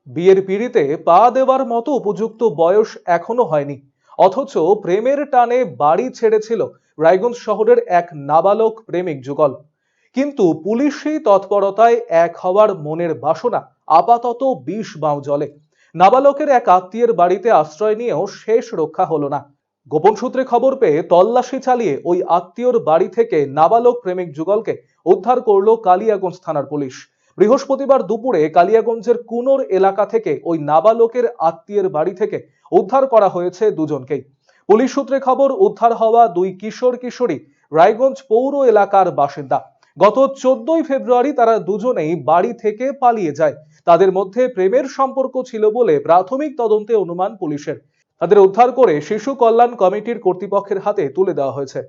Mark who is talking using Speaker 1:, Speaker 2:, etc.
Speaker 1: বিয়ের পিঁড়িতে পা দেওয়ার মতো উপযুক্ত বয়স এখনো হয়নি, অথচ প্রেমের টানে বাড়ি ছেড়েছিল রায়গঞ্জ শহরের এক নাবালক প্রেমিক যুগল। কিন্তু পুলিশি তৎপরতায় এক হওয়ার মনের বাসনা আপাতত বিষ বাঁও জলে। নাবালকের এক আত্মীয়ের বাড়িতে আশ্রয় নিয়েও শেষ রক্ষা হলো না। গোপন সূত্রে খবর পেয়ে তল্লাশি চালিয়ে ওই আত্মীয়র বাড়ি থেকে নাবালক প্রেমিক যুগলকে উদ্ধার করলো কালিয়াগঞ্জ থানার পুলিশ। বৃহস্পতিবার দুপুরে কালিয়াগঞ্জের কুনোর এলাকা থেকে ওই নাবালকের আত্মীয়ের বাড়ি থেকে উদ্ধার করা হয়েছে দুজনকেই। পুলিশ সূত্রে খবর, উদ্ধার হওয়া দুই কিশোর কিশোরী রায়গঞ্জ পৌর এলাকার বাসিন্দা। গত 14ই ফেব্রুয়ারি তারা দুজনেই বাড়ি থেকে পালিয়ে যায়। তাদের মধ্যে প্রেমের সম্পর্ক ছিল বলে প্রাথমিক তদন্তে অনুমান পুলিশের। তাদের উদ্ধার করে শিশু কল্যাণ কমিটির কর্তৃপক্ষের হাতে তুলে দেওয়া হয়েছে।